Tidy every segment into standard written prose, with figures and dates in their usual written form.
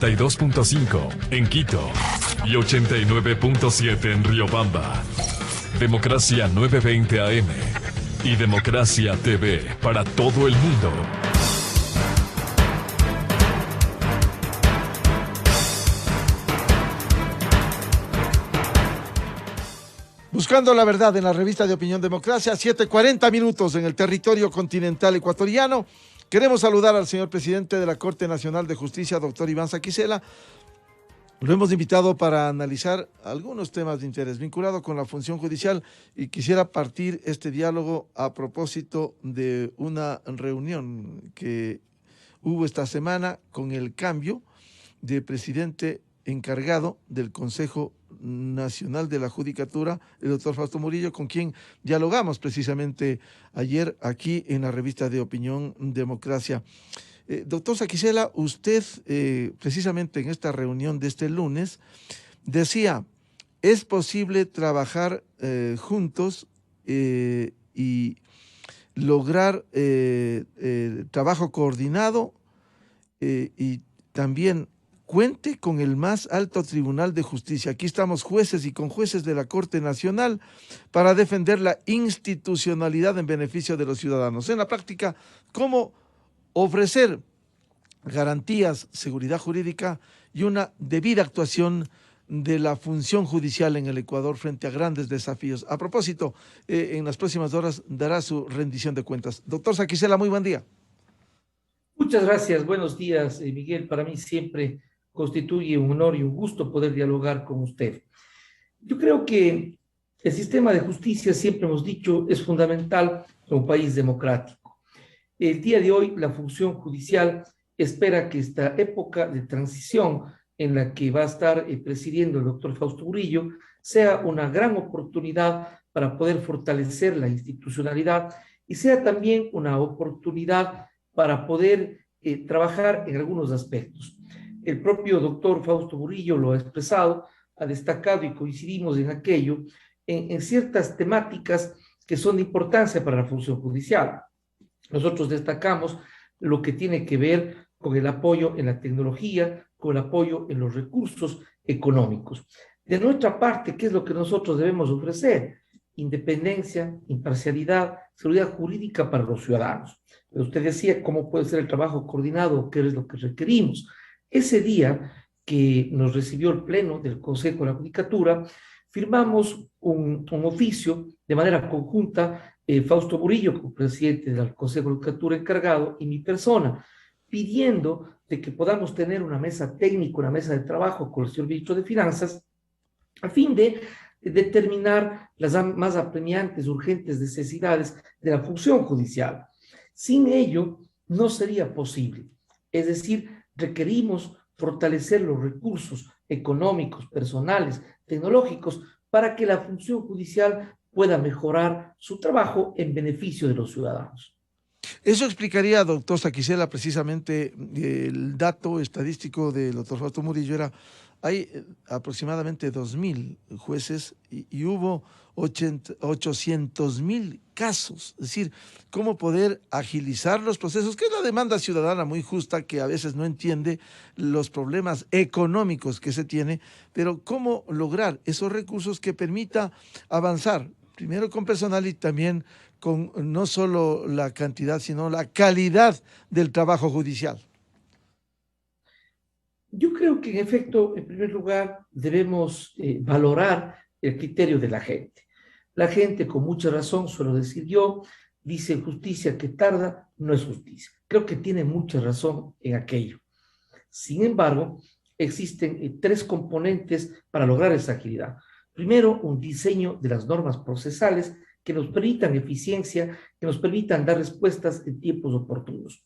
92.5 en Quito y 89.7 en Riobamba. Democracia 920 AM y Democracia TV para todo el mundo. Buscando la verdad en la revista de opinión Democracia, 7:40 minutos en el territorio continental ecuatoriano. Queremos saludar al señor presidente de la Corte Nacional de Justicia, doctor Iván Saquicela. Lo hemos invitado para analizar algunos temas de interés vinculados con la función judicial y quisiera partir este diálogo a propósito de una reunión que hubo esta semana con el cambio de presidente encargado del Consejo Nacional de la Judicatura, el doctor Fausto Murillo, con quien dialogamos precisamente ayer aquí en la revista de opinión Democracia. Doctor Saquicela, usted precisamente en esta reunión de este lunes decía, es posible trabajar juntos y lograr trabajo coordinado y también cuente con el más alto tribunal de justicia. Aquí estamos jueces y conjueces de la Corte Nacional para defender la institucionalidad en beneficio de los ciudadanos. En la práctica, ¿cómo ofrecer garantías, seguridad jurídica y una debida actuación de la función judicial en el Ecuador frente a grandes desafíos? A propósito, en las próximas horas dará su rendición de cuentas. Doctor Saquicela, muy buen día. Muchas gracias, buenos días, Miguel. Para mí siempre constituye un honor y un gusto poder dialogar con usted. Yo creo que el sistema de justicia, siempre hemos dicho, es fundamental en un país democrático. El día de hoy, la función judicial espera que esta época de transición en la que va a estar presidiendo el doctor Fausto Murillo sea una gran oportunidad para poder fortalecer la institucionalidad y sea también una oportunidad para poder trabajar en algunos aspectos. El propio doctor Fausto Murillo lo ha expresado, ha destacado y coincidimos en aquello, en ciertas temáticas que son de importancia para la función judicial. Nosotros destacamos lo que tiene que ver con el apoyo en la tecnología, con el apoyo en los recursos económicos. De nuestra parte, ¿qué es lo que nosotros debemos ofrecer? Independencia, imparcialidad, seguridad jurídica para los ciudadanos. Usted decía cómo puede ser el trabajo coordinado, qué es lo que requerimos. Ese día que nos recibió el Pleno del Consejo de la Judicatura, firmamos un oficio de manera conjunta, Fausto Murillo, como presidente del Consejo de la Judicatura encargado, y mi persona, pidiendo de que podamos tener una mesa técnica, una mesa de trabajo con el señor ministro de Finanzas, a fin de determinar las más apremiantes, urgentes necesidades de la función judicial. Sin ello, no sería posible. Es decir, requerimos fortalecer los recursos económicos, personales, tecnológicos, para que la función judicial pueda mejorar su trabajo en beneficio de los ciudadanos. Eso explicaría, doctor Saquicela, precisamente el dato estadístico del doctor Fausto Murillo era, hay aproximadamente 2.000 jueces y hubo 800.000 casos. Es decir, cómo poder agilizar los procesos, que es la demanda ciudadana muy justa, que a veces no entiende los problemas económicos que se tiene, pero cómo lograr esos recursos que permita avanzar, primero con personal y también con no solo la cantidad, sino la calidad del trabajo judicial. Yo creo que en efecto, en primer lugar, debemos valorar el criterio de la gente. La gente, con mucha razón, suelo decir yo, dice justicia que tarda, no es justicia. Creo que tiene mucha razón en aquello. Sin embargo, existen tres componentes para lograr esa agilidad. Primero, un diseño de las normas procesales que nos permitan eficiencia, que nos permitan dar respuestas en tiempos oportunos.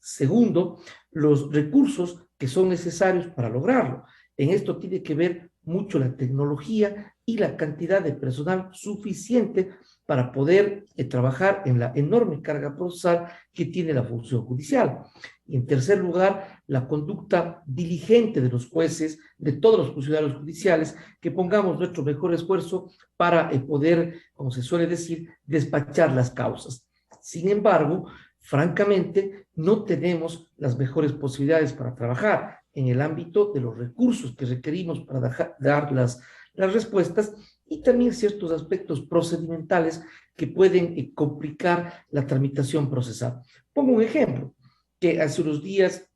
Segundo, los recursos que son necesarios para lograrlo. En esto tiene que ver mucho la tecnología y la cantidad de personal suficiente para poder trabajar en la enorme carga procesal que tiene la función judicial. Y en tercer lugar, la conducta diligente de los jueces, de todos los funcionarios judiciales, que pongamos nuestro mejor esfuerzo para poder, como se suele decir, despachar las causas. Sin embargo, francamente, no tenemos las mejores posibilidades para trabajar. en el ámbito de los recursos que requerimos para dar las respuestas y también ciertos aspectos procedimentales que pueden complicar la tramitación procesal. Pongo un ejemplo que hace unos días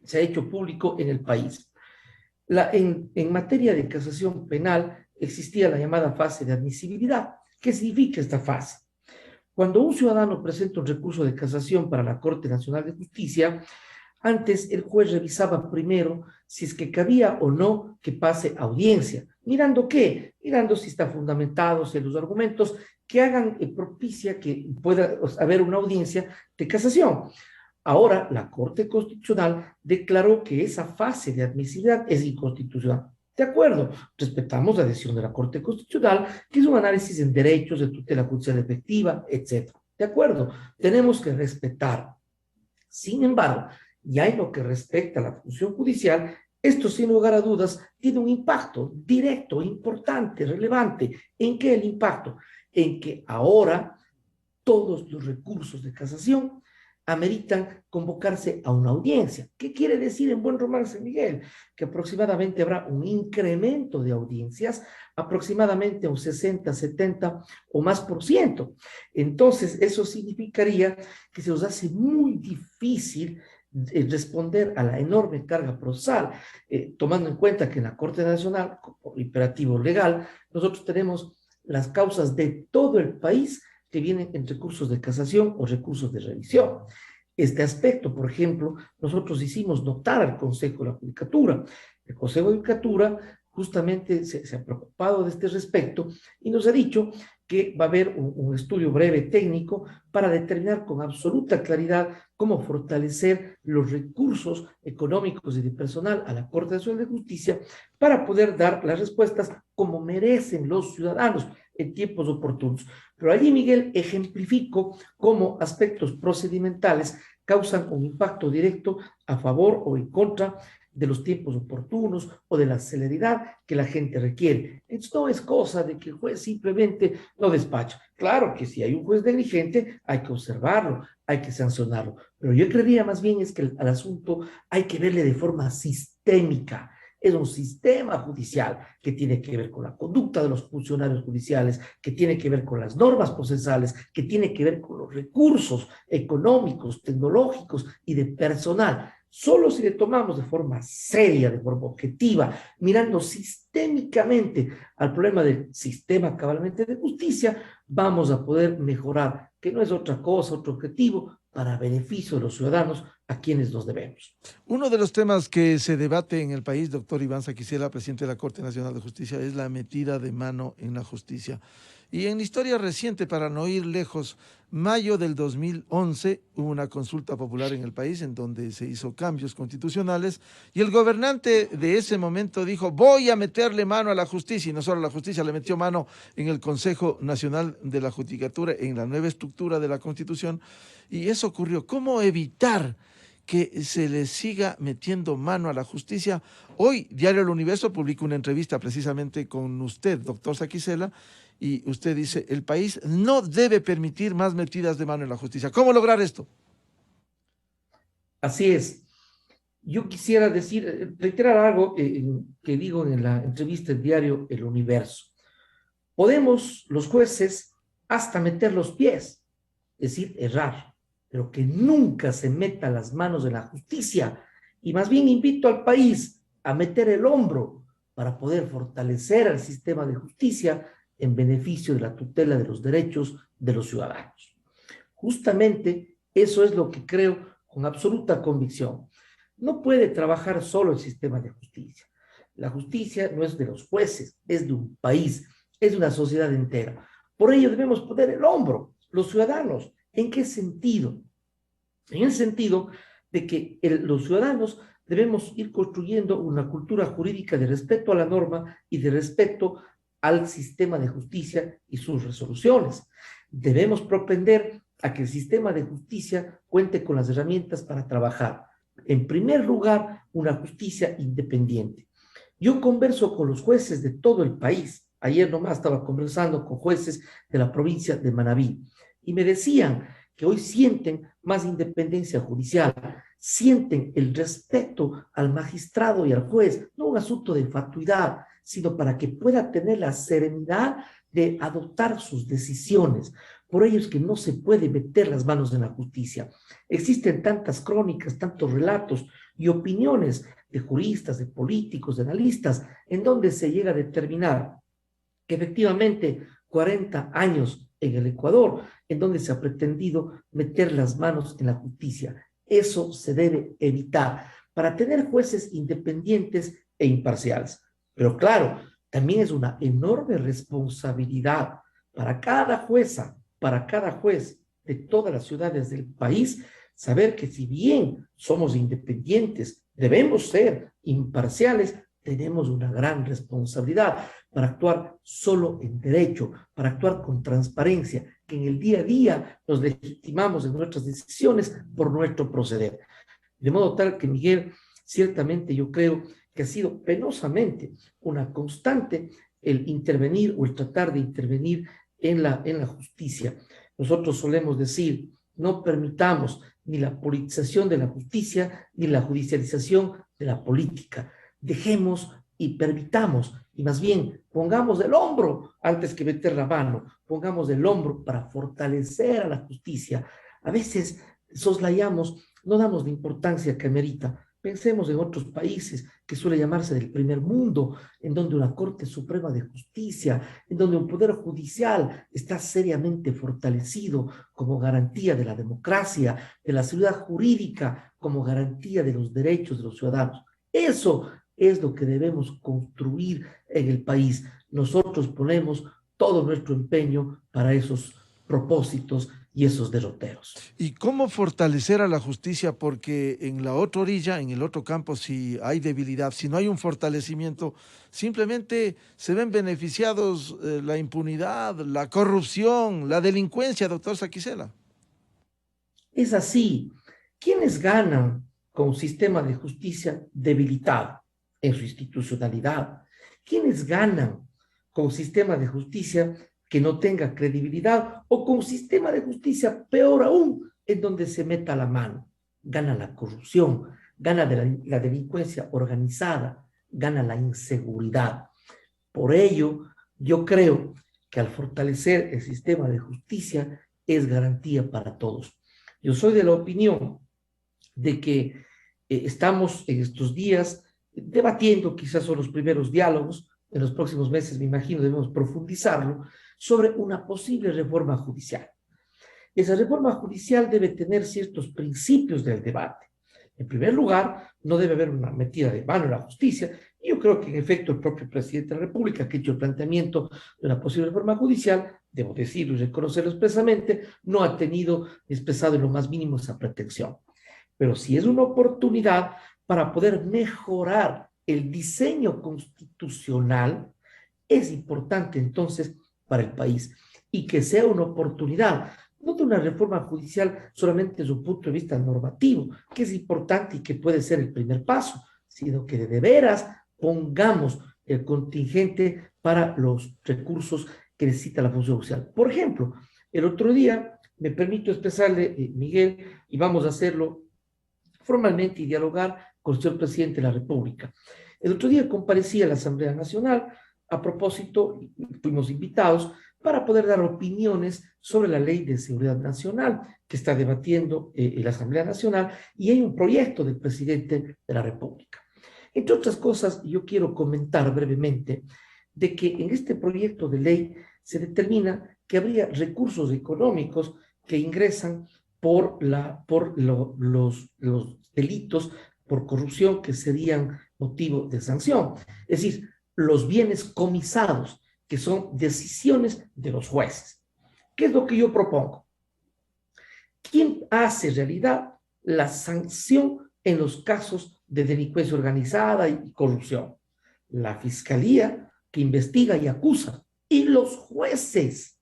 se ha hecho público en el país. En materia de casación penal existía la llamada fase de admisibilidad. ¿Qué significa esta fase? Cuando un ciudadano presenta un recurso de casación para la Corte Nacional de Justicia, antes el juez revisaba primero si es que cabía o no que pase audiencia. ¿Mirando qué? Mirando si está fundamentado, si los argumentos que hagan propicia que pueda haber una audiencia de casación. Ahora, la Corte Constitucional declaró que esa fase de admisibilidad es inconstitucional. De acuerdo, respetamos la decisión de la Corte Constitucional, que es un análisis en derechos de tutela judicial efectiva, etc. De acuerdo, tenemos que respetar. Sin embargo, ya en lo que respecta a la función judicial, esto sin lugar a dudas tiene un impacto directo, importante, relevante. ¿En qué el impacto? En que ahora todos los recursos de casación ameritan convocarse a una audiencia. ¿Qué quiere decir en buen romance, Miguel? Que aproximadamente habrá un incremento de audiencias, aproximadamente un 60, 70 o más por ciento. Entonces, eso significaría que se nos hace muy difícil responder a la enorme carga procesal, tomando en cuenta que en la Corte Nacional, por imperativo legal, nosotros tenemos las causas de todo el país que vienen en recursos de casación o recursos de revisión. Este aspecto, por ejemplo, nosotros hicimos notar al Consejo de la Judicatura. El Consejo de la Judicatura justamente se ha preocupado de este respecto y nos ha dicho que va a haber un estudio breve técnico para determinar con absoluta claridad cómo fortalecer los recursos económicos y de personal a la Corte Nacional de Justicia para poder dar las respuestas como merecen los ciudadanos en tiempos oportunos. Pero allí, Miguel, ejemplifico cómo aspectos procedimentales causan un impacto directo a favor o en contra de los tiempos oportunos o de la celeridad que la gente requiere. Esto no es cosa de que el juez simplemente lo despacha. Claro que si hay un juez negligente hay que observarlo, hay que sancionarlo, pero yo creería más bien es que al asunto hay que verle de forma sistémica. Es un sistema judicial que tiene que ver con la conducta de los funcionarios judiciales, que tiene que ver con las normas procesales, que tiene que ver con los recursos económicos, tecnológicos y de personal. Solo si le tomamos de forma seria, de forma objetiva, mirando sistémicamente al problema del sistema cabalmente de justicia, vamos a poder mejorar, que no es otra cosa, otro objetivo, para beneficio de los ciudadanos a quienes nos debemos. Uno de los temas que se debate en el país, doctor Iván Saquicela, presidente de la Corte Nacional de Justicia, es la metida de mano en la justicia. Y en la historia reciente, para no ir lejos, mayo del 2011 hubo una consulta popular en el país en donde se hizo cambios constitucionales y el gobernante de ese momento dijo: voy a meterle mano a la justicia, y no solo a la justicia, le metió mano en el Consejo Nacional de la Judicatura, en la nueva estructura de la Constitución, y eso ocurrió. ¿Cómo evitar que se le siga metiendo mano a la justicia? Hoy Diario El Universo publica una entrevista precisamente con usted, doctor Saquicela, y usted dice: el país no debe permitir más metidas de mano en la justicia. ¿Cómo lograr esto? Así es. Yo quisiera reiterar algo que digo en la entrevista del diario El Universo. Podemos, los jueces, hasta meter los pies, es decir, errar, pero que nunca se meta las manos en la justicia. Y más bien invito al país a meter el hombro para poder fortalecer al sistema de justicia en beneficio de la tutela de los derechos de los ciudadanos. Justamente eso es lo que creo con absoluta convicción. No puede trabajar solo el sistema de justicia. La justicia no es de los jueces, es de un país, es de una sociedad entera. Por ello debemos poner el hombro, los ciudadanos. ¿En qué sentido? En el sentido de que los ciudadanos debemos ir construyendo una cultura jurídica de respeto a la norma y de respeto al sistema de justicia y sus resoluciones. Debemos propender a que el sistema de justicia cuente con las herramientas para trabajar. En primer lugar, una justicia independiente. Yo converso con los jueces de todo el país. Ayer nomás estaba conversando con jueces de la provincia de Manabí y me decían que hoy sienten más independencia judicial, sienten el respeto al magistrado y al juez, no un asunto de fatuidad, sino para que pueda tener la serenidad de adoptar sus decisiones. Por ello es que no se puede meter las manos en la justicia. Existen tantas crónicas, tantos relatos y opiniones de juristas, de políticos, de analistas, en donde se llega a determinar que efectivamente 40 años en el Ecuador, en donde se ha pretendido meter las manos en la justicia. Eso se debe evitar para tener jueces independientes e imparciales. Pero claro, también es una enorme responsabilidad para cada jueza, para cada juez de todas las ciudades del país, saber que si bien somos independientes, debemos ser imparciales, tenemos una gran responsabilidad para actuar solo en derecho, para actuar con transparencia, que en el día a día nos legitimamos en nuestras decisiones por nuestro proceder. De modo tal que, Miguel, ciertamente yo creo que ha sido penosamente una constante el intervenir o el tratar de intervenir en la justicia. Nosotros solemos decir, no permitamos ni la politización de la justicia, ni la judicialización de la política. Dejemos y permitamos, y más bien pongamos el hombro antes que meter la mano, pongamos el hombro para fortalecer a la justicia. A veces soslayamos, no damos la importancia que amerita. Pensemos en otros países que suele llamarse del primer mundo, en donde una Corte Suprema de Justicia, en donde un poder judicial está seriamente fortalecido como garantía de la democracia, de la seguridad jurídica, como garantía de los derechos de los ciudadanos. Eso es lo que debemos construir en el país. Nosotros ponemos todo nuestro empeño para esos propósitos y esos derroteros. ¿Y cómo fortalecer a la justicia? Porque en la otra orilla, en el otro campo, si hay debilidad, si no hay un fortalecimiento, simplemente se ven beneficiados la impunidad, la corrupción, la delincuencia, doctor Saquicela. Es así. ¿Quiénes ganan con un sistema de justicia debilitado en su institucionalidad? ¿Quiénes ganan con un sistema de justicia que no tenga credibilidad o con un sistema de justicia peor aún, en donde se meta la mano? Gana la corrupción, gana la delincuencia organizada, gana la inseguridad. Por ello, yo creo que al fortalecer el sistema de justicia es garantía para todos. Yo soy de la opinión de que estamos en estos días debatiendo, quizás son los primeros diálogos, en los próximos meses me imagino debemos profundizarlo, sobre una posible reforma judicial. Esa reforma judicial debe tener ciertos principios del debate. En primer lugar, no debe haber una metida de mano en la justicia, y yo creo que en efecto el propio presidente de la República, que ha hecho el planteamiento de una posible reforma judicial, debo decirlo y reconocerlo expresamente, no ha tenido expresado en lo más mínimo esa pretensión. Pero sí es una oportunidad para poder mejorar el diseño constitucional, es importante entonces para el país, y que sea una oportunidad, no de una reforma judicial solamente desde un punto de vista normativo, que es importante y que puede ser el primer paso, sino que de veras pongamos el contingente para los recursos que necesita la función judicial. Por ejemplo, el otro día, me permito expresarle, Miguel, y vamos a hacerlo formalmente y dialogar con el señor presidente de la República. El otro día comparecí a la Asamblea Nacional a propósito, fuimos invitados para poder dar opiniones sobre la Ley de Seguridad Nacional que está debatiendo la Asamblea Nacional, y hay un proyecto del presidente de la República. Entre otras cosas, yo quiero comentar brevemente de que en este proyecto de ley se determina que habría recursos económicos que ingresan por los delitos por corrupción que serían motivo de sanción. Es decir, los bienes comisados, que son decisiones de los jueces. ¿Qué es lo que yo propongo? ¿Quién hace realidad la sanción en los casos de delincuencia organizada y corrupción? La Fiscalía, que investiga y acusa, y los jueces,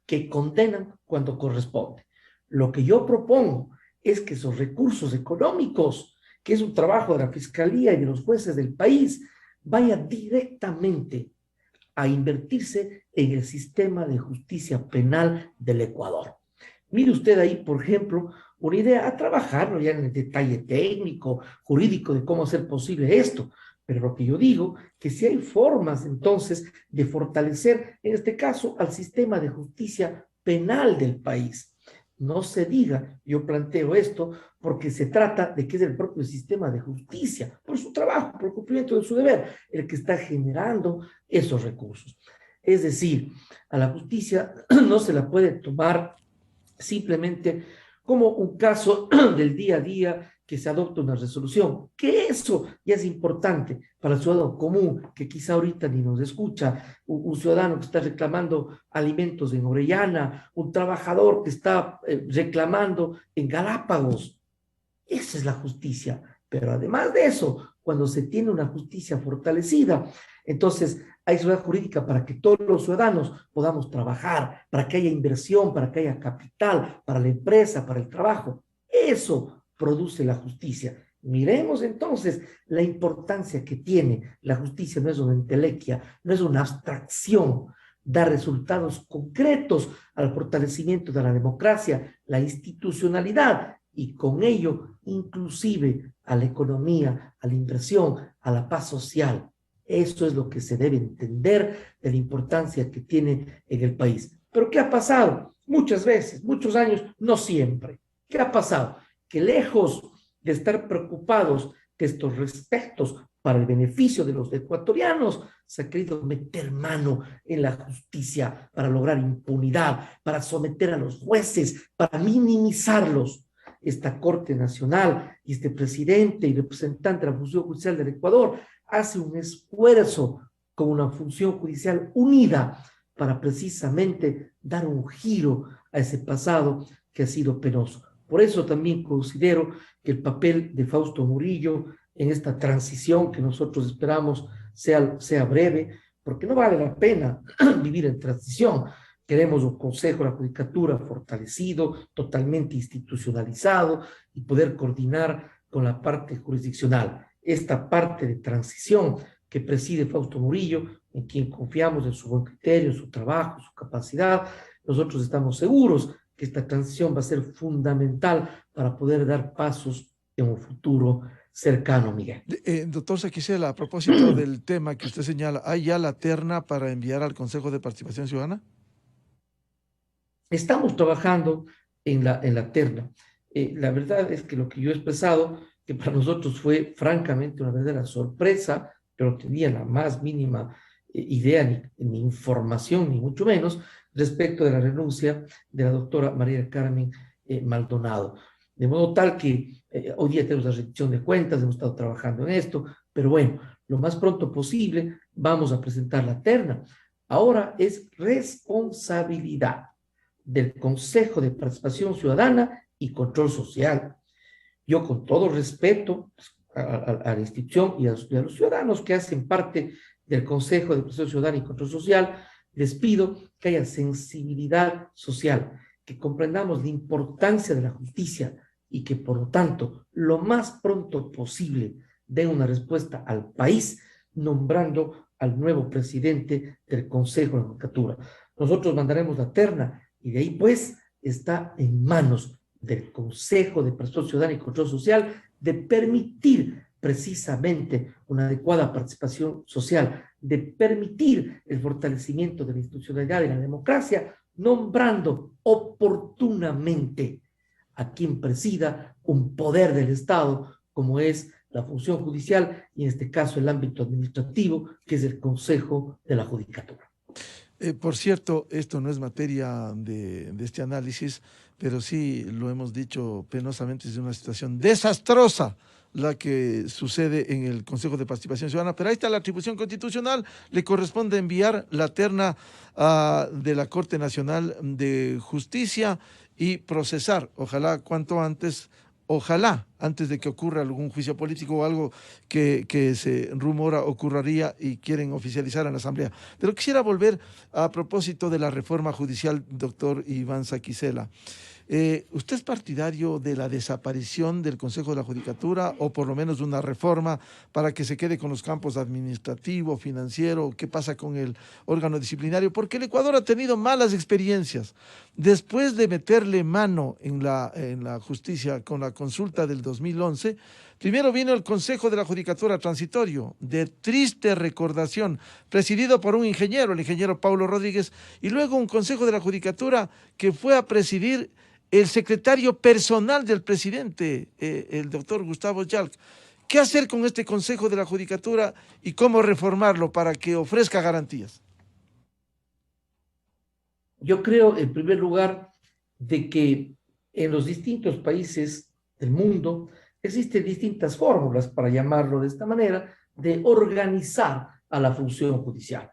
que condenan cuando corresponde. Lo que yo propongo es que esos recursos económicos, que es un trabajo de la Fiscalía y de los jueces del país, vaya directamente a invertirse en el sistema de justicia penal del Ecuador. Mire usted ahí, por ejemplo, una idea a trabajarlo ya en el detalle técnico, jurídico de cómo hacer posible esto. Pero lo que yo digo, que si hay formas entonces de fortalecer, en este caso, al sistema de justicia penal del país. No se diga, yo planteo esto porque se trata de que es el propio sistema de justicia, por su trabajo, por el cumplimiento de su deber, el que está generando esos recursos. Es decir, a la justicia no se la puede tomar simplemente como un caso del día a día que se adopta una resolución, que eso ya es importante para el ciudadano común, que quizá ahorita ni nos escucha, un ciudadano que está reclamando alimentos en Orellana, un trabajador que está reclamando en Galápagos. Esa es la justicia. Pero además de eso, cuando se tiene una justicia fortalecida, entonces hay seguridad jurídica para que todos los ciudadanos podamos trabajar, para que haya inversión, para que haya capital, para la empresa, para el trabajo. Eso produce la justicia. Miremos entonces la importancia que tiene. La justicia no es una entelequia, no es una abstracción, da resultados concretos al fortalecimiento de la democracia, la institucionalidad y con ello inclusive a la economía, a la inversión, a la paz social. Eso es lo que se debe entender de la importancia que tiene en el país. ¿Pero qué ha pasado? Muchas veces, muchos años, no siempre. ¿Qué ha pasado? Que lejos de estar preocupados de estos respectos para el beneficio de los ecuatorianos, se ha querido meter mano en la justicia para lograr impunidad, para someter a los jueces, para minimizarlos. Esta Corte Nacional y este presidente y representante de la función judicial del Ecuador hace un esfuerzo con una función judicial unida para precisamente dar un giro a ese pasado que ha sido penoso. Por eso también considero que el papel de Fausto Murillo en esta transición que nosotros esperamos sea breve, porque no vale la pena vivir en transición. Queremos un Consejo de la Judicatura fortalecido, totalmente institucionalizado y poder coordinar con la parte jurisdiccional. Esta parte de transición que preside Fausto Murillo, en quien confiamos en su buen criterio, en su trabajo, su capacidad, nosotros estamos seguros que esta transición va a ser fundamental para poder dar pasos en un futuro cercano, Miguel. Doctor Saquicela, a propósito del tema que usted señala, ¿hay ya la terna para enviar al Consejo de Participación Ciudadana? Estamos trabajando en la terna. La verdad es que lo que yo he expresado, que para nosotros fue francamente una verdadera sorpresa, pero no tenía la más mínima idea ni información, ni mucho menos, respecto de la renuncia de la doctora María Carmen Maldonado. De modo tal que hoy día tenemos la rendición de cuentas, hemos estado trabajando en esto, pero bueno, lo más pronto posible vamos a presentar la terna. Ahora es responsabilidad del Consejo de Participación Ciudadana y Control Social. Yo, con todo respeto a la institución y a los ciudadanos que hacen parte del Consejo de Participación Ciudadana y Control Social, les pido que haya sensibilidad social, que comprendamos la importancia de la justicia y que, por lo tanto, lo más pronto posible den una respuesta al país nombrando al nuevo presidente del Consejo de la Judicatura. Nosotros mandaremos la terna y de ahí, pues, está en manos del Consejo de Participación Ciudadana y Control Social de permitir precisamente una adecuada participación social, de permitir el fortalecimiento de la institucionalidad y la democracia, nombrando oportunamente a quien presida un poder del Estado, como es la función judicial y en este caso el ámbito administrativo, que es el Consejo de la Judicatura. Por cierto, esto no es materia de este análisis, pero sí lo hemos dicho penosamente, es una situación desastrosa la que sucede en el Consejo de Participación Ciudadana, pero ahí está la atribución constitucional, le corresponde enviar la terna de la Corte Nacional de Justicia y procesar, ojalá cuanto antes, ojalá antes de que ocurra algún juicio político o algo que se rumora ocurriría y quieren oficializar en la Asamblea. Pero quisiera volver a propósito de la reforma judicial, doctor Iván Saquicela. ¿Usted es partidario de la desaparición del Consejo de la Judicatura o por lo menos de una reforma para que se quede con los campos administrativo, financiero? ¿Qué pasa con el órgano disciplinario? Porque el Ecuador ha tenido malas experiencias. Después de meterle mano en la justicia con la consulta del 2011, primero vino el Consejo de la Judicatura transitorio, de triste recordación, presidido por un ingeniero, el ingeniero Paulo Rodríguez, y luego un Consejo de la Judicatura que fue a presidir el secretario personal del presidente, el doctor Gustavo Yalc. ¿Qué hacer con este Consejo de la Judicatura y cómo reformarlo para que ofrezca garantías? Yo creo, en primer lugar, de que en los distintos países del mundo existen distintas fórmulas, para llamarlo de esta manera, de organizar a la función judicial.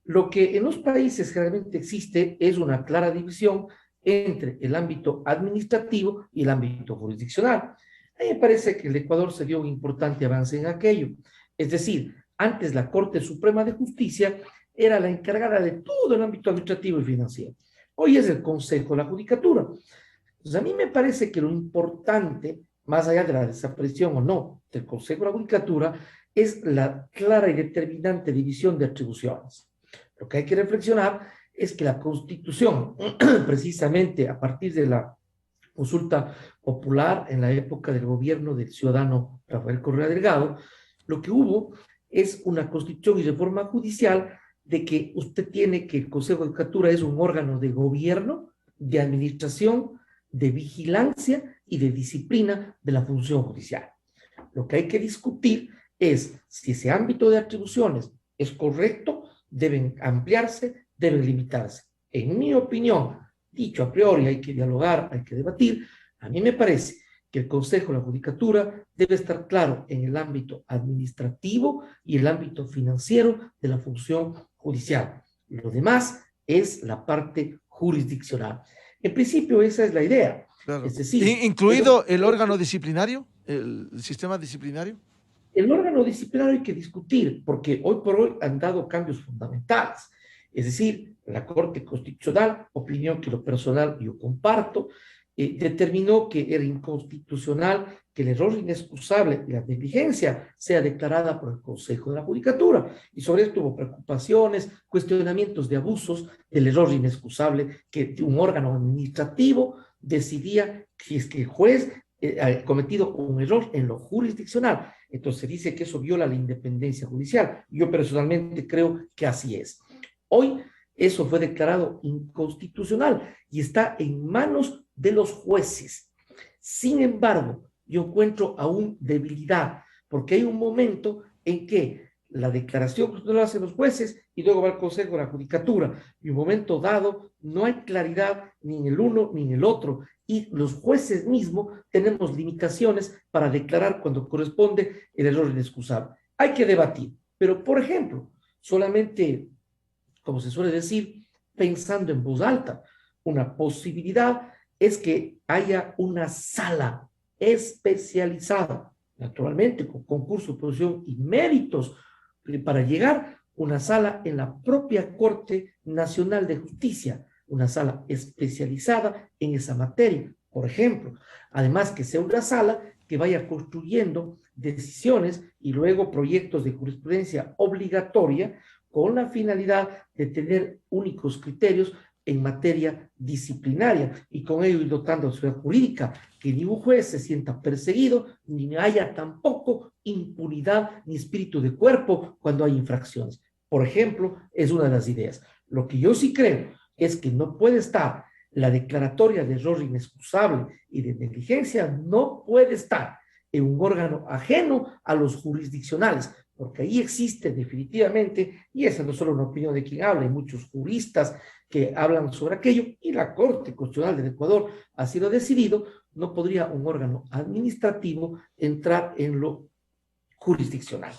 Lo que en los países generalmente existe es una clara división entre el ámbito administrativo y el ámbito jurisdiccional. A mí me parece que el Ecuador se dio un importante avance en aquello. Es decir, antes la Corte Suprema de Justicia era la encargada de todo el ámbito administrativo y financiero. Hoy es el Consejo de la Judicatura. Entonces, a mí me parece que lo importante, más allá de la desaparición o no del Consejo de la Judicatura, es la clara y determinante división de atribuciones. Lo que hay que reflexionar es que la Constitución, precisamente a partir de la consulta popular en la época del gobierno del ciudadano Rafael Correa Delgado, lo que hubo es una constitución y reforma judicial de que usted tiene que el Consejo de Judicatura es un órgano de gobierno, de administración, de vigilancia y de disciplina de la función judicial. Lo que hay que discutir es si ese ámbito de atribuciones es correcto, deben ampliarse, deben limitarse. En mi opinión, dicho a priori, hay que dialogar, hay que debatir. A mí me parece que el Consejo de la Judicatura debe estar claro en el ámbito administrativo y el ámbito financiero de la función judicial. Lo demás es la parte jurisdiccional. En principio, esa es la idea. Claro. Es decir, ¿incluido el órgano disciplinario, el sistema disciplinario? El órgano disciplinario hay que discutir, porque hoy por hoy han dado cambios fundamentales. Es decir, la Corte Constitucional, opinión que lo personal yo comparto, determinó que era inconstitucional que el error inexcusable y la negligencia sea declarada por el Consejo de la Judicatura. Y sobre esto hubo preocupaciones, cuestionamientos de abusos del error inexcusable que un órgano administrativo decidía si es que el juez ha cometido un error en lo jurisdiccional. Entonces se dice que eso viola la independencia judicial. Yo personalmente creo que así es. Hoy eso fue declarado inconstitucional y está en manos de los jueces. Sin embargo, yo encuentro aún debilidad, porque hay un momento en que la declaración lo hacen los jueces y luego va al Consejo de la Judicatura, y un momento dado no hay claridad ni en el uno ni en el otro, y los jueces mismos tenemos limitaciones para declarar cuando corresponde el error inexcusable. Hay que debatir, pero por ejemplo, solamente, como se suele decir, pensando en voz alta, una posibilidad es que haya una sala especializada, naturalmente con concurso, producción y méritos, para llegar una sala en la propia Corte Nacional de Justicia, una sala especializada en esa materia, por ejemplo. Además, que sea una sala que vaya construyendo decisiones y luego proyectos de jurisprudencia obligatoria con la finalidad de tener únicos criterios en materia disciplinaria y con ello ir dotando de seguridad jurídica, que ni un juez se sienta perseguido, ni haya tampoco impunidad ni espíritu de cuerpo cuando hay infracciones. Por ejemplo, es una de las ideas. Lo que yo sí creo es que no puede estar la declaratoria de error inexcusable y de negligencia, no puede estar en un órgano ajeno a los jurisdiccionales, porque ahí existe definitivamente, y esa no es solo una opinión de quien habla, hay muchos juristas que hablan sobre aquello, y la Corte Constitucional del Ecuador ha sido decidido, no podría un órgano administrativo entrar en lo jurisdiccional.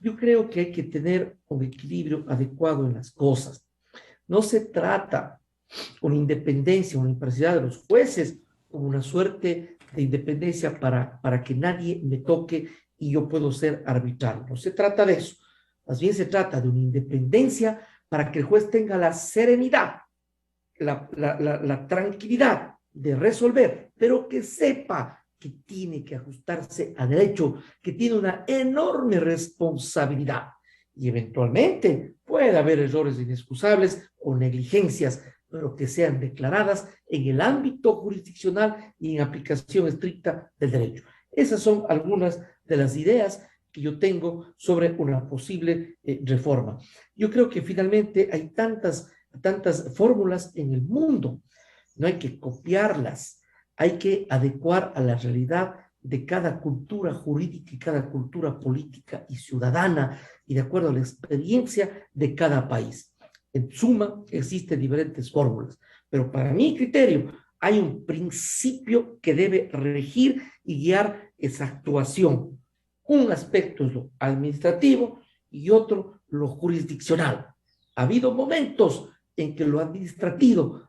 Yo creo que hay que tener un equilibrio adecuado en las cosas. No se trata una independencia, una imparcialidad de los jueces como una suerte de independencia para que nadie me toque y yo puedo ser arbitrario. No se trata de eso. Más bien se trata de una independencia para que el juez tenga la serenidad, la tranquilidad de resolver, pero que sepa que tiene que ajustarse a derecho, que tiene una enorme responsabilidad. Y eventualmente puede haber errores inexcusables o negligencias, pero que sean declaradas en el ámbito jurisdiccional y en aplicación estricta del derecho. Esas son algunas de las ideas que yo tengo sobre una posible reforma. Yo creo que finalmente hay tantas fórmulas en el mundo, no hay que copiarlas, hay que adecuar a la realidad de cada cultura jurídica y cada cultura política y ciudadana y de acuerdo a la experiencia de cada país. En suma, existen diferentes fórmulas, pero para mi criterio hay un principio que debe regir y guiar esa actuación. Un aspecto es lo administrativo y otro lo jurisdiccional. Ha habido momentos en que lo administrativo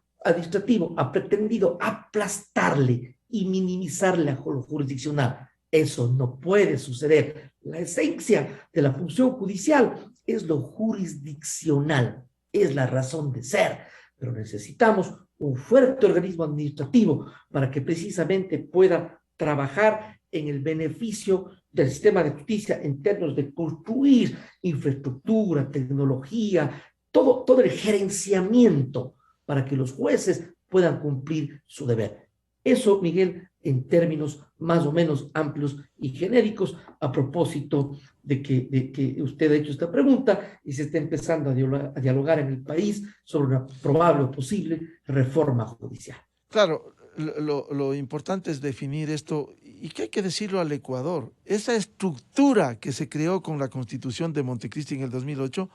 ha pretendido aplastarle y minimizarle a lo jurisdiccional. Eso no puede suceder. La esencia de la función judicial es lo jurisdiccional, es la razón de ser, pero necesitamos un fuerte organismo administrativo para que precisamente pueda trabajar en el beneficio del sistema de justicia en términos de construir infraestructura, tecnología, todo el gerenciamiento para que los jueces puedan cumplir su deber. Eso, Miguel, en términos más o menos amplios y genéricos, a propósito de que usted ha hecho esta pregunta y se está empezando a dialogar en el país sobre una probable o posible reforma judicial. Claro, lo importante es definir esto y que hay que decirlo al Ecuador. Esa estructura que se creó con la Constitución de Montecristi en el 2008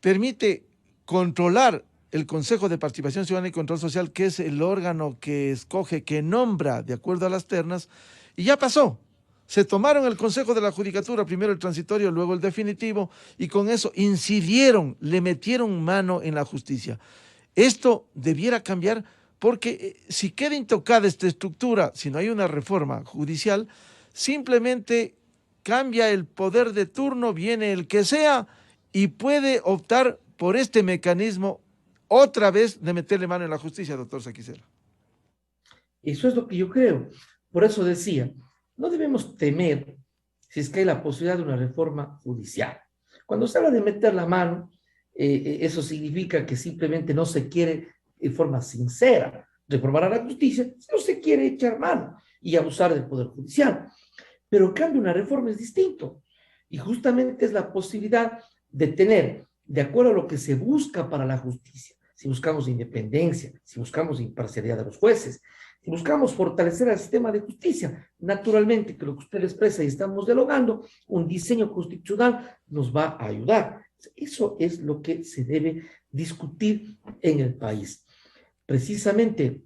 permite controlar el Consejo de Participación Ciudadana y Control Social, que es el órgano que escoge, que nombra de acuerdo a las ternas, y ya pasó. Se tomaron el Consejo de la Judicatura, primero el transitorio, luego el definitivo, y con eso incidieron, le metieron mano en la justicia. Esto debiera cambiar porque si queda intocada esta estructura, si no hay una reforma judicial, simplemente cambia el poder de turno, viene el que sea y puede optar por este mecanismo otra vez de meterle mano en la justicia, doctor Saquicela. Eso es lo que yo creo. Por eso decía, no debemos temer si es que hay la posibilidad de una reforma judicial. Cuando se habla de meter la mano, eso significa que simplemente no se quiere de forma sincera reformar a la justicia, no se quiere echar mano y abusar del Poder Judicial. Pero en cambio una reforma es distinto y justamente es la posibilidad de tener, de acuerdo a lo que se busca para la justicia, si buscamos independencia, si buscamos imparcialidad de los jueces, si buscamos fortalecer el sistema de justicia, naturalmente que lo que usted expresa y estamos dialogando, un diseño constitucional nos va a ayudar. Eso es lo que se debe discutir en el país. Precisamente,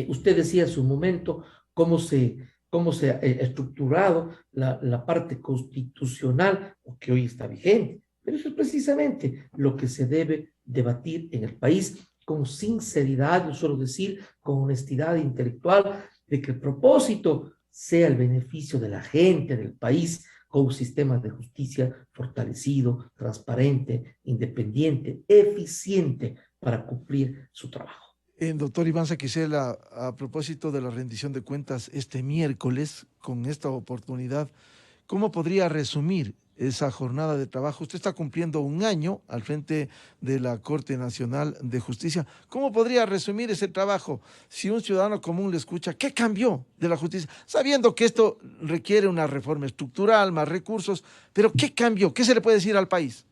usted decía en su momento cómo se ha estructurado la parte constitucional que hoy está vigente. Pero eso es precisamente lo que se debe debatir en el país con sinceridad, yo suelo decir, con honestidad intelectual, de que el propósito sea el beneficio de la gente del país, con un sistema de justicia fortalecido, transparente, independiente, eficiente para cumplir su trabajo. Doctor Iván Saquicela, a propósito de la rendición de cuentas este miércoles, con esta oportunidad, ¿cómo podría resumir esa jornada de trabajo? Usted está cumpliendo un año al frente de la Corte Nacional de Justicia. ¿Cómo podría resumir ese trabajo si un ciudadano común le escucha? ¿Qué cambió de la justicia? Sabiendo que esto requiere una reforma estructural, más recursos, pero ¿qué cambió? ¿Qué se le puede decir al país?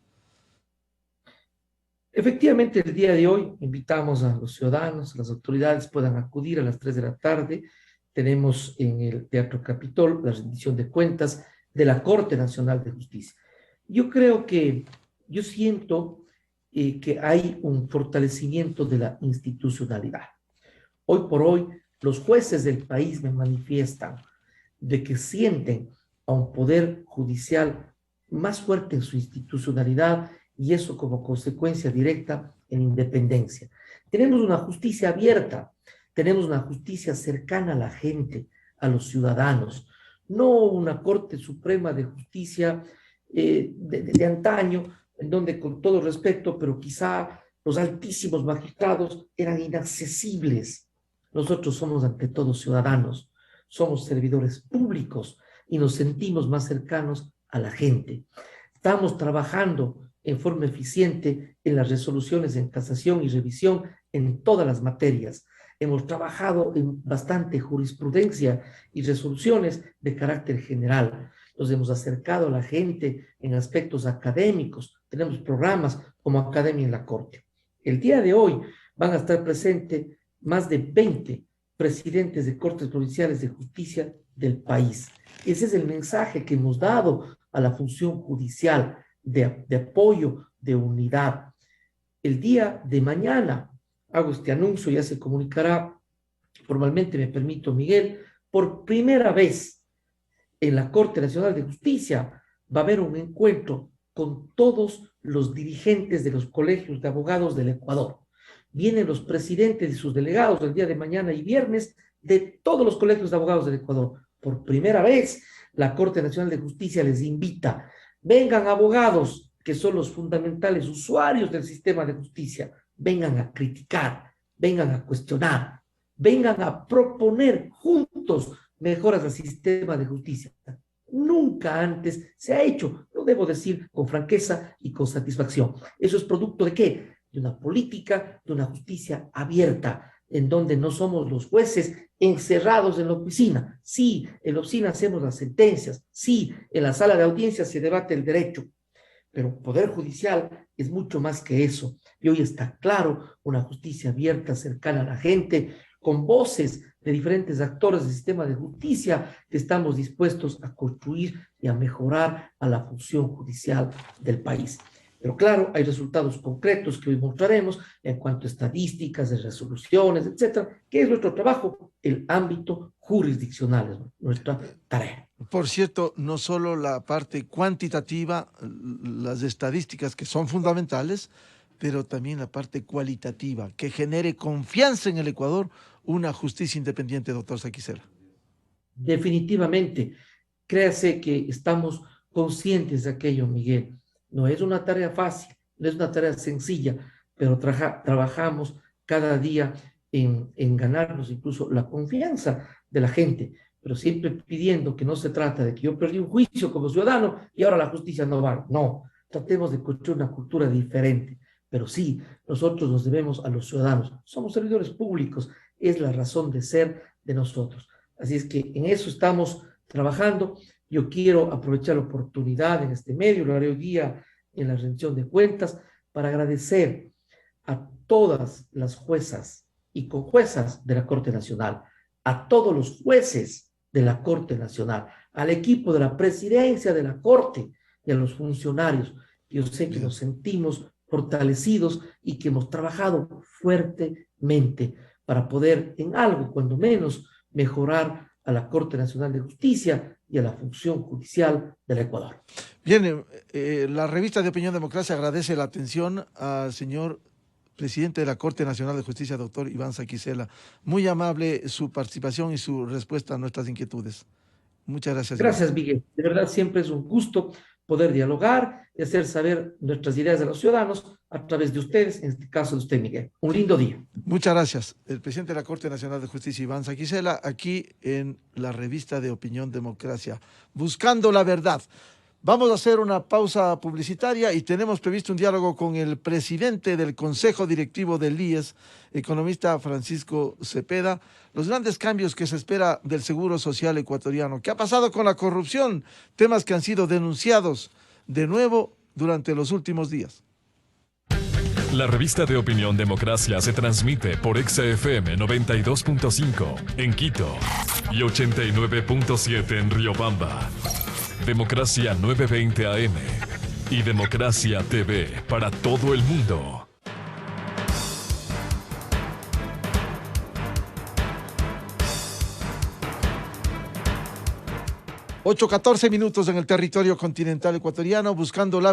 Efectivamente, el día de hoy invitamos a los ciudadanos, a las autoridades puedan acudir a las 3 de la tarde. Tenemos en el Teatro Capitol la rendición de cuentas de la Corte Nacional de Justicia. Yo siento que hay un fortalecimiento de la institucionalidad. Hoy por hoy, los jueces del país me manifiestan de que sienten a un poder judicial más fuerte en su institucionalidad y eso como consecuencia directa en independencia. Tenemos una justicia abierta, tenemos una justicia cercana a la gente, a los ciudadanos, no una Corte Suprema de Justicia de antaño, en donde con todo respeto, pero quizá los altísimos magistrados eran inaccesibles. Nosotros somos ante todo ciudadanos, somos servidores públicos y nos sentimos más cercanos a la gente. Estamos trabajando en forma eficiente en las resoluciones en casación y revisión en todas las materias. Hemos trabajado en bastante jurisprudencia y resoluciones de carácter general. Nos hemos acercado a la gente en aspectos académicos. Tenemos programas como Academia en la Corte. El día de hoy van a estar presentes más de 20 presidentes de cortes provinciales de justicia del país. Ese es el mensaje que hemos dado a la función judicial de apoyo, de unidad. El día de mañana, hago este anuncio, ya se comunicará formalmente, me permito, Miguel, por primera vez en la Corte Nacional de Justicia va a haber un encuentro con todos los dirigentes de los colegios de abogados del Ecuador. Vienen los presidentes y sus delegados el día de mañana y viernes de todos los colegios de abogados del Ecuador. Por primera vez, la Corte Nacional de Justicia les invita. Vengan abogados, que son los fundamentales usuarios del sistema de justicia. Vengan a criticar, vengan a cuestionar, vengan a proponer juntos mejoras al sistema de justicia. Nunca antes se ha hecho, lo debo decir con franqueza y con satisfacción. ¿Eso es producto de qué? De una política, de una justicia abierta, en donde no somos los jueces encerrados en la oficina. Sí, en la oficina hacemos las sentencias. Sí, en la sala de audiencia se debate el derecho. Pero Poder Judicial es mucho más que eso. Y hoy está claro, una justicia abierta, cercana a la gente, con voces de diferentes actores del sistema de justicia que estamos dispuestos a construir y a mejorar a la función judicial del país. Pero claro, hay resultados concretos que hoy mostraremos en cuanto a estadísticas, de resoluciones, etcétera, que es nuestro trabajo, el ámbito jurisdiccional, es nuestra tarea. Por cierto, no solo la parte cuantitativa, las estadísticas que son fundamentales, pero también la parte cualitativa, que genere confianza en el Ecuador, una justicia independiente, doctor Saquicela. Definitivamente, créase que estamos conscientes de aquello, Miguel. No es una tarea fácil, no es una tarea sencilla, pero trabajamos cada día en ganarnos incluso la confianza de la gente, pero siempre pidiendo que no se trata de que yo perdí un juicio como ciudadano y ahora la justicia no vale. No, tratemos de construir una cultura diferente, pero sí, nosotros nos debemos a los ciudadanos. Somos servidores públicos, es la razón de ser de nosotros. Así es que en eso estamos trabajando. Yo quiero aprovechar la oportunidad en este medio, lo haré hoy día en la rendición de cuentas, para agradecer a todas las juezas y conjuezas de la Corte Nacional, a todos los jueces de la Corte Nacional, al equipo de la presidencia de la Corte y a los funcionarios. Yo sé que nos sentimos fortalecidos y que hemos trabajado fuertemente para poder, en algo, cuando menos, mejorar a la Corte Nacional de Justicia y a la función judicial del Ecuador. Bien, la revista de Opinión Democracia agradece la atención al señor presidente de la Corte Nacional de Justicia, doctor Iván Saquicela. Muy amable su participación y su respuesta a nuestras inquietudes. Muchas gracias. Gracias, Miguel. De verdad, siempre es un gusto poder dialogar y hacer saber nuestras ideas a los ciudadanos a través de ustedes, en este caso de usted, Miguel. Un lindo día. Muchas gracias. El presidente de la Corte Nacional de Justicia, Iván Saquicela, aquí en la revista de Opinión Democracia, buscando la verdad. Vamos a hacer una pausa publicitaria y tenemos previsto un diálogo con el presidente del Consejo Directivo del IES, economista Francisco Cepeda, los grandes cambios que se espera del Seguro Social ecuatoriano. ¿Qué ha pasado con la corrupción? Temas que han sido denunciados de nuevo durante los últimos días. La revista de Opinión Democracia se transmite por XFM 92.5 en Quito y 89.7 en Riobamba. Democracia 920 AM y Democracia TV para todo el mundo. 8:14 en el territorio continental ecuatoriano, buscando la verdad.